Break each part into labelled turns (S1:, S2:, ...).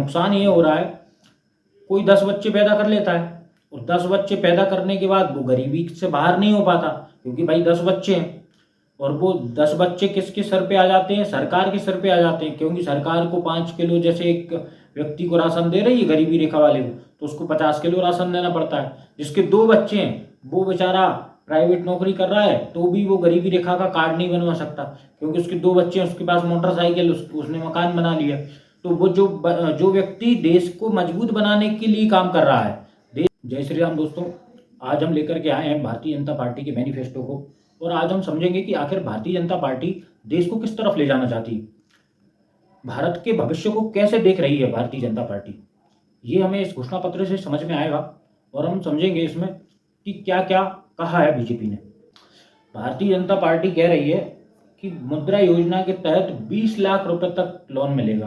S1: नुकसान ये हो रहा है, कोई 10 बच्चे पैदा कर लेता है और 10 बच्चे पैदा करने के बाद वो गरीबी से बाहर नहीं हो पाता, क्योंकि भाई 10 बच्चे हैं। और वो 10 बच्चे किसके सर पे आ जाते हैं? सरकार के सर पे आ जाते हैं, क्योंकि सरकार को 5 किलो, जैसे एक व्यक्ति को राशन दे रही है गरीबी रेखा वाले को, तो उसको 50 किलो राशन देना पड़ता है। जिसके 2 बच्चे हैं वो बेचारा प्राइवेट नौकरी कर रहा है तो भी वो गरीबी रेखा का कार्ड नहीं बनवा सकता, क्योंकि उसके 2 बच्चे हैं, उसके पास मोटरसाइकिल, उसने मकान बना लिया। तो वो जो व्यक्ति देश को मजबूत बनाने के लिए काम कर रहा है। जय श्री राम दोस्तों, आज हम लेकर के आए हैं भारतीय जनता पार्टी के मैनिफेस्टो को, और आज हम समझेंगे कि आखिर भारतीय जनता पार्टी देश को किस तरफ ले जाना चाहती है, भारत के भविष्य को कैसे देख रही है भारतीय जनता पार्टी। ये हमें इस घोषणा पत्र से समझ में आएगा और हम समझेंगे इसमें कि क्या क्या कहा है बीजेपी ने। भारतीय जनता पार्टी कह रही है कि मुद्रा योजना के तहत 20 लाख रुपए तक लोन मिलेगा।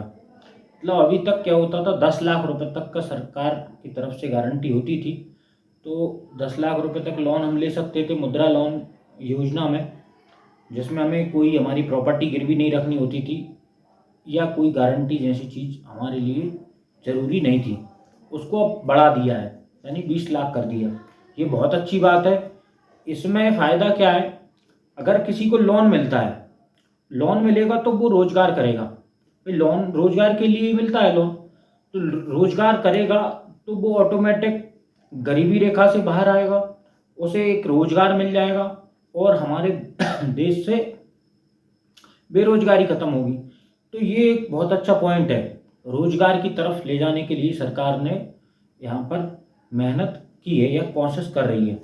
S1: मतलब अभी तक क्या होता था, 10 लाख रुपए तक का सरकार की तरफ से गारंटी होती थी, तो 10 लाख रुपए तक लोन हम ले सकते थे मुद्रा लोन योजना में, जिसमें हमें कोई हमारी प्रॉपर्टी गिरवी नहीं रखनी होती थी या कोई गारंटी जैसी चीज़ हमारे लिए ज़रूरी नहीं थी। उसको अब बढ़ा दिया है, यानी 20 लाख कर दिया। ये बहुत अच्छी बात है। इसमें फ़ायदा क्या है? अगर किसी को लोन मिलता है, लोन मिलेगा तो वो रोजगार करेगा। लोन रोजगार के लिए ही मिलता है लोन, तो रोजगार करेगा तो वो ऑटोमेटिक गरीबी रेखा से बाहर आएगा, उसे एक रोजगार मिल जाएगा और हमारे देश से बेरोजगारी खत्म होगी। तो ये एक बहुत अच्छा पॉइंट है। रोजगार की तरफ ले जाने के लिए सरकार ने यहाँ पर मेहनत की है या कोशिश कर रही है।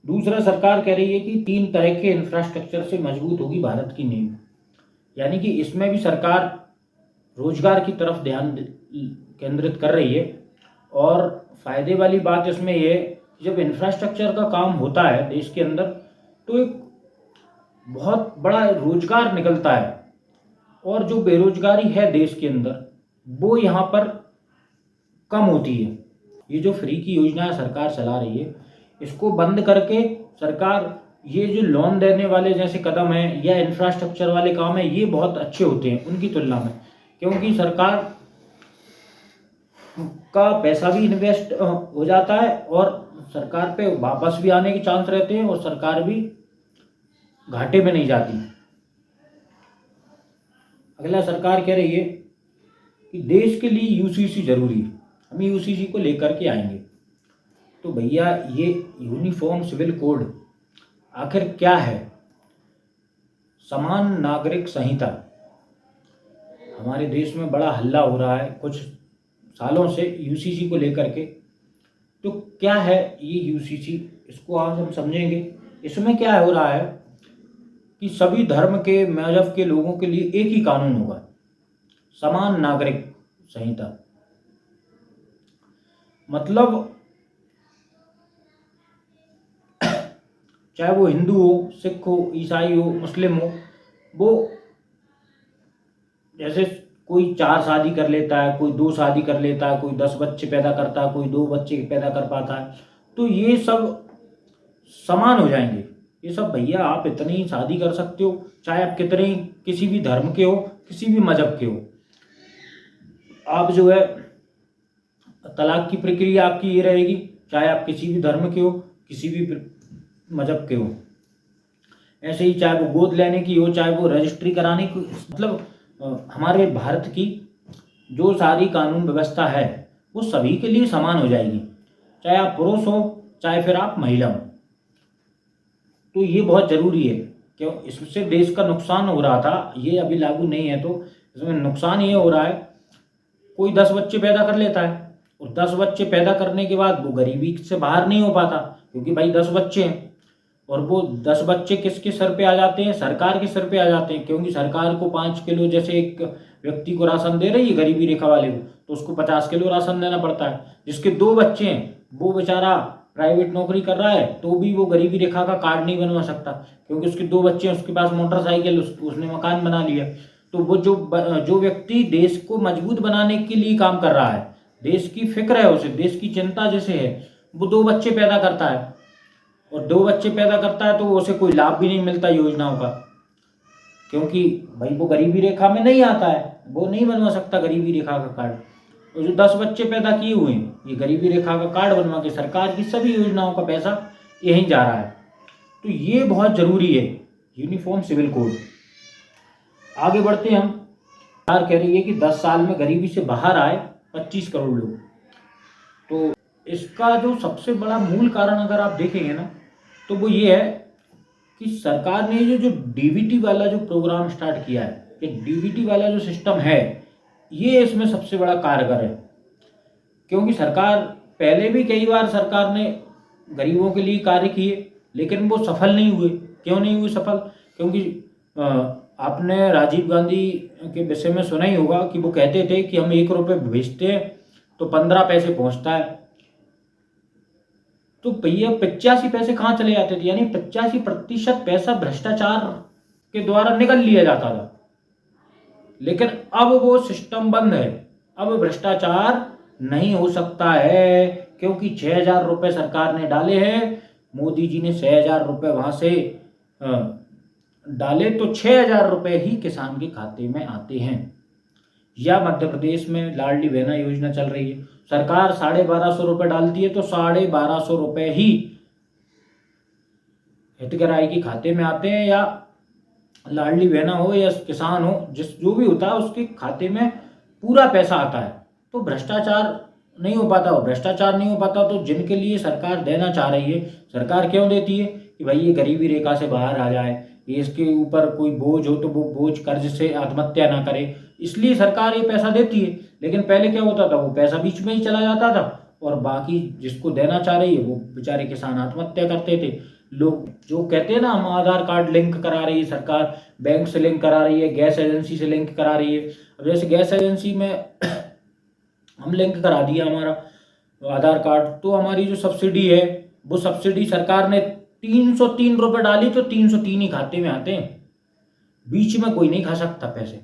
S1: दूसरा, सरकार कह रही है कि 3 तरह के इंफ्रास्ट्रक्चर से मजबूत होगी भारत की नींव, यानी कि इसमें भी सरकार रोजगार की तरफ ध्यान केंद्रित कर रही है। और फायदे वाली बात इसमें यह है, जब इंफ्रास्ट्रक्चर का काम होता है देश के अंदर तो एक बहुत बड़ा रोजगार निकलता है, और जो बेरोजगारी है देश के अंदर वो यहाँ पर कम होती है। ये जो फ्री की योजना सरकार चला रही है, इसको बंद करके सरकार ये जो लोन देने वाले जैसे कदम है या इंफ्रास्ट्रक्चर वाले काम है, ये बहुत अच्छे होते हैं उनकी तुलना में, क्योंकि सरकार का पैसा भी इन्वेस्ट हो जाता है और सरकार पे वापस भी आने के चांस रहते हैं और सरकार भी घाटे में नहीं जाती। अगला, सरकार कह रही है कि देश के लिए यूसीसी जरूरी है, हम यूसीसी को लेकर के आएंगे। तो भैया, ये यूनिफॉर्म सिविल कोड आखिर क्या है? समान नागरिक संहिता। हमारे देश में बड़ा हल्ला हो रहा है कुछ सालों से यूसीसी को लेकर के। तो क्या है ये यूसीसी, इसको आज हम समझेंगे। इसमें क्या हो रहा है कि सभी धर्म के, मजहब के लोगों के लिए एक ही कानून होगा, समान नागरिक संहिता। मतलब चाहे वो हिंदू हो, सिख हो, ईसाई हो, मुस्लिम हो, वो जैसे कोई 4 शादी कर लेता है, कोई 2 शादी कर लेता है, कोई 10 बच्चे पैदा करता है, कोई 2 बच्चे पैदा कर पाता है, तो ये सब समान हो जाएंगे। ये सब भैया, आप इतनी ही शादी कर सकते हो, चाहे आप कितने ही किसी भी धर्म के हो, किसी भी मजहब के हो। आप जो है तलाक की प्रक्रिया आपकी ये रहेगी, चाहे आप किसी भी धर्म के हो, किसी भी मजहब के हो। ऐसे ही चाहे वो गोद लेने की हो, चाहे वो रजिस्ट्री कराने की, मतलब हमारे भारत की जो सारी कानून व्यवस्था है वो सभी के लिए समान हो जाएगी, चाहे आप पुरुष हो चाहे फिर आप महिला हो। तो ये बहुत ज़रूरी है, क्यों? इससे देश का नुकसान हो रहा था, ये अभी लागू नहीं है तो इसमें नुकसान ये हो रहा है, कोई 10 बच्चे पैदा कर लेता है और 10 बच्चे पैदा करने के बाद वो गरीबी से बाहर नहीं हो पाता, क्योंकि भाई 10 बच्चे हैं। और वो 10 बच्चे किसके सर पे आ जाते हैं? सरकार के सर पे आ जाते हैं, क्योंकि सरकार को 5 किलो, जैसे एक व्यक्ति को राशन दे रही है गरीबी रेखा वाले को, तो उसको 50 किलो राशन देना पड़ता है। जिसके 2 बच्चे हैं वो बेचारा प्राइवेट नौकरी कर रहा है तो भी वो गरीबी रेखा का कार्ड नहीं बनवा सकता, क्योंकि उसके 2 बच्चे हैं, उसके पास मोटरसाइकिल, उसने मकान बना लिया। तो वो जो व्यक्ति देश को मजबूत बनाने के लिए काम कर रहा है, देश की फिक्र है उसे, देश की चिंता जैसे है, वो 2 बच्चे पैदा करता है, और 2 बच्चे पैदा करता है तो उसे कोई लाभ भी नहीं मिलता योजनाओं का, क्योंकि भाई वो गरीबी रेखा में नहीं आता है, वो नहीं बनवा सकता गरीबी रेखा का कार्ड। और जो 10 बच्चे पैदा किए हुए हैं, ये गरीबी रेखा का कार्ड बनवा के सरकार की सभी योजनाओं का पैसा यहीं जा रहा है। तो ये बहुत ज़रूरी है, यूनिफॉर्म सिविल कोड। आगे बढ़ते हैं हम। सरकार कह रही है कि 10 साल में गरीबी से बाहर आए 25 करोड़ लोग। तो इसका जो सबसे बड़ा मूल कारण अगर आप देखेंगे ना, तो वो ये है कि सरकार ने जो डीबीटी वाला जो प्रोग्राम स्टार्ट किया है, ये डीबीटी वाला जो सिस्टम है, ये इसमें सबसे बड़ा कारगर है। क्योंकि सरकार पहले भी कई बार सरकार ने गरीबों के लिए कार्य किए, लेकिन वो सफल नहीं हुए। क्यों नहीं हुए सफल? क्योंकि आपने राजीव गांधी के विषय में सुना ही होगा कि वो कहते थे कि हम 1 रुपये भेजते हैं तो 15 पैसे पहुंचता है। तो भैया 85 पैसे कहाँ चले जाते थे? यानी 85% पैसा भ्रष्टाचार के द्वारा निकल लिया जाता था। लेकिन अब वो सिस्टम बंद है, अब भ्रष्टाचार नहीं हो सकता है, क्योंकि 6,000 रुपये सरकार ने डाले हैं। मोदी जी ने 6,000 रुपये वहाँ से डाले तो 6,000 रुपये ही किसान के खाते में आते हैं। या मध्य प्रदेश में लाडली बहना योजना चल रही है, सरकार 1,250 रुपये डालती है तो 1,250 रुपये ही हितग्राही के खाते में आते हैं, या लाडली बहना हो या किसान हो, जो भी होता है उसके खाते में पूरा पैसा आता है। तो भ्रष्टाचार नहीं हो पाता, और भ्रष्टाचार नहीं हो पाता तो जिनके लिए सरकार देना चाह रही है, सरकार क्यों देती है? कि भाई ये गरीबी रेखा से बाहर आ जाए, ये इसके ऊपर कोई बोझ हो तो वो बोझ कर्ज से आत्महत्या ना करे, इसलिए सरकार ये पैसा देती है। लेकिन पहले क्या होता था, वो पैसा बीच में ही चला जाता था और बाकी जिसको देना चाह रही है वो बेचारे किसान आत्महत्या करते थे। लोग जो कहते हैं ना, हम आधार कार्ड लिंक करा रही है सरकार, बैंक से लिंक करा रही है, गैस एजेंसी से लिंक करा रही है। अब जैसे गैस एजेंसी में हम लिंक करा दिया हमारा आधार कार्ड, तो हमारी जो सब्सिडी है वो सब्सिडी सरकार ने 303 रुपये डाली तो 303 ही खाते में आते हैं, बीच में कोई नहीं खा सकता पैसे।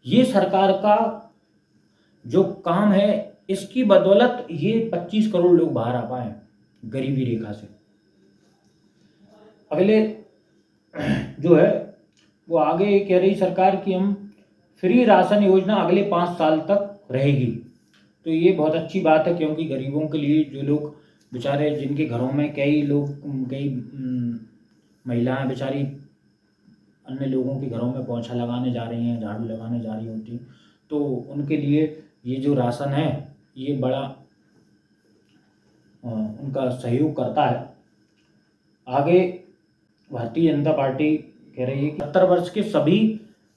S1: ये सरकार का जो काम है, इसकी बदौलत ये 25 करोड़ लोग बाहर आ पाए गरीबी रेखा से। अगले जो है वो आगे कह रही सरकार कि हम फ्री राशन योजना अगले 5 साल तक रहेगी। तो ये बहुत अच्छी बात है, क्योंकि गरीबों के लिए, जो लोग बेचारे जिनके घरों में कई महिलाएं बेचारी अन्य लोगों के घरों में पोंछा लगाने जा रही हैं, झाड़ू लगाने जा रही होती, तो उनके लिए ये जो राशन है ये बड़ा उनका सहयोग करता है। आगे भारतीय जनता पार्टी कह रही है कि 70 वर्ष के सभी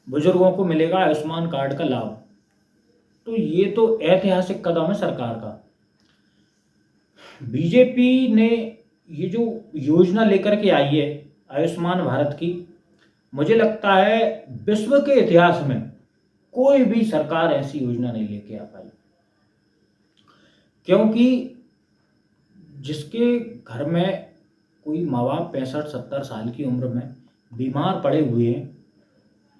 S1: बुजुर्गों को मिलेगा आयुष्मान कार्ड का लाभ। तो ये तो ऐतिहासिक कदम है सरकार का। बीजेपी ने ये जो योजना लेकर के आई है आयुष्मान भारत की, मुझे लगता है विश्व के इतिहास में कोई भी सरकार ऐसी योजना नहीं लेके आ पाई। क्योंकि जिसके घर में कोई माँ बाप 65-70 साल की उम्र में बीमार पड़े हुए हैं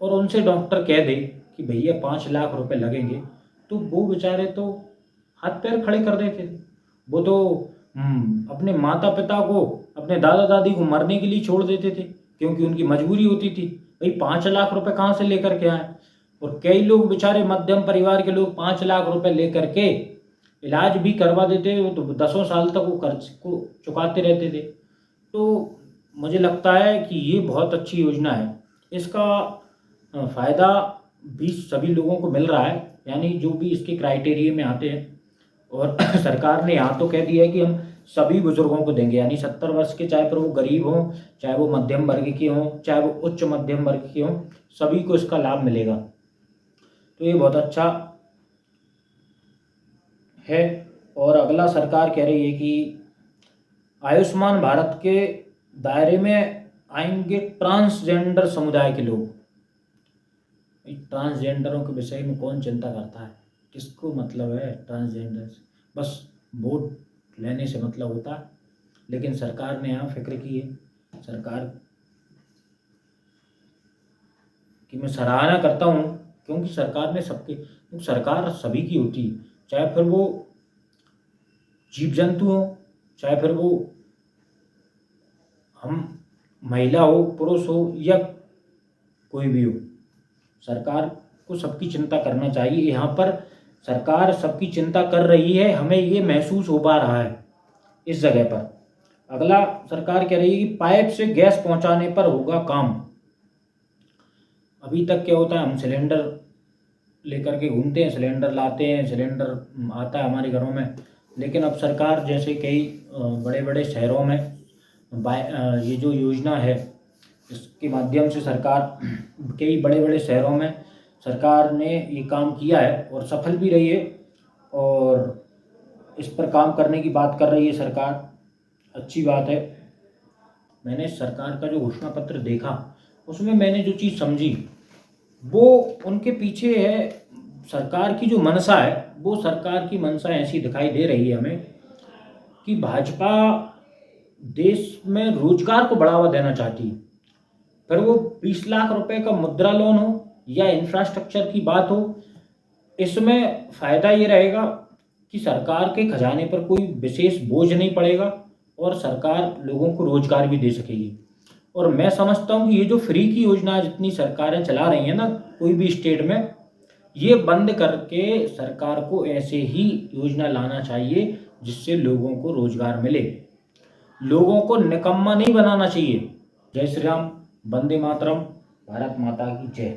S1: और उनसे डॉक्टर कह दे कि भैया 5 लाख रुपए लगेंगे, तो वो बेचारे तो हाथ पैर खड़े कर देते थे। वो तो अपने माता पिता को, अपने दादा दादी को मरने के लिए छोड़ देते थे, क्योंकि उनकी मजबूरी होती थी। भाई 5 लाख रुपए कहाँ से लेकर के आए? और कई लोग बेचारे मध्यम परिवार के लोग 5 लाख रुपए लेकर के इलाज भी करवा देते, तो 10 साल तक वो कर्ज को चुकाते रहते थे। तो मुझे लगता है कि ये बहुत अच्छी योजना है, इसका फ़ायदा भी सभी लोगों को मिल रहा है, यानी जो भी इसके क्राइटेरिया में आते हैं। और सरकार ने यहाँ तो कह दिया है कि हम सभी बुजुर्गों को देंगे, यानी 70 वर्ष के, चाहे फिर वो गरीब हों, चाहे वो मध्यम वर्ग के हों, चाहे वो उच्च मध्यम वर्ग के हों, सभी को इसका लाभ मिलेगा। तो ये बहुत अच्छा है। और अगला सरकार कह रही है कि आयुष्मान भारत के दायरे में आएंगे ट्रांसजेंडर समुदाय के लोग। ट्रांसजेंडरों के विषय में कौन चिंता करता है? किसको मतलब है ट्रांसजेंडर से? बस वोट लेने से मतलब होता है। लेकिन सरकार ने यहाँ फिक्र की है। सरकार की मैं सराहना करता हूँ, क्योंकि सरकार ने सरकार सभी की होती है, चाहे फिर वो जीव जंतु हो, चाहे फिर वो हम महिला हो, पुरुष हो, या कोई भी हो, सरकार को सबकी चिंता करना चाहिए। यहाँ पर सरकार सबकी चिंता कर रही है, हमें ये महसूस हो पा रहा है इस जगह पर। अगला, सरकार कह रही है कि पाइप से गैस पहुंचाने पर होगा काम। अभी तक क्या होता है, हम सिलेंडर लेकर के घूमते हैं, सिलेंडर लाते हैं, सिलेंडर आता है हमारे घरों में, लेकिन अब सरकार जैसे कई बड़े बड़े शहरों में ये जो योजना है, इसके माध्यम से सरकार कई बड़े बड़े शहरों में सरकार ने ये काम किया है और सफल भी रही है, और इस पर काम करने की बात कर रही है सरकार, अच्छी बात है। मैंने सरकार का जो घोषणा पत्र देखा, उसमें मैंने जो चीज़ समझी वो उनके पीछे है, सरकार की जो मंशा है, वो सरकार की मंशा ऐसी दिखाई दे रही है हमें कि भाजपा देश में रोजगार को बढ़ावा देना चाहती है। फिर वो 20 लाख रुपए का मुद्रा लोन हो या इंफ्रास्ट्रक्चर की बात हो, इसमें फ़ायदा ये रहेगा कि सरकार के खजाने पर कोई विशेष बोझ नहीं पड़ेगा और सरकार लोगों को रोजगार भी दे सकेगी। और मैं समझता हूँ कि ये जो फ्री की योजना जितनी सरकारें चला रही हैं ना कोई भी स्टेट में, ये बंद करके सरकार को ऐसे ही योजना लाना चाहिए जिससे लोगों को रोजगार मिले। लोगों को निकम्मा नहीं बनाना चाहिए। जय श्री राम, वंदे मातरम, भारत माता की जय।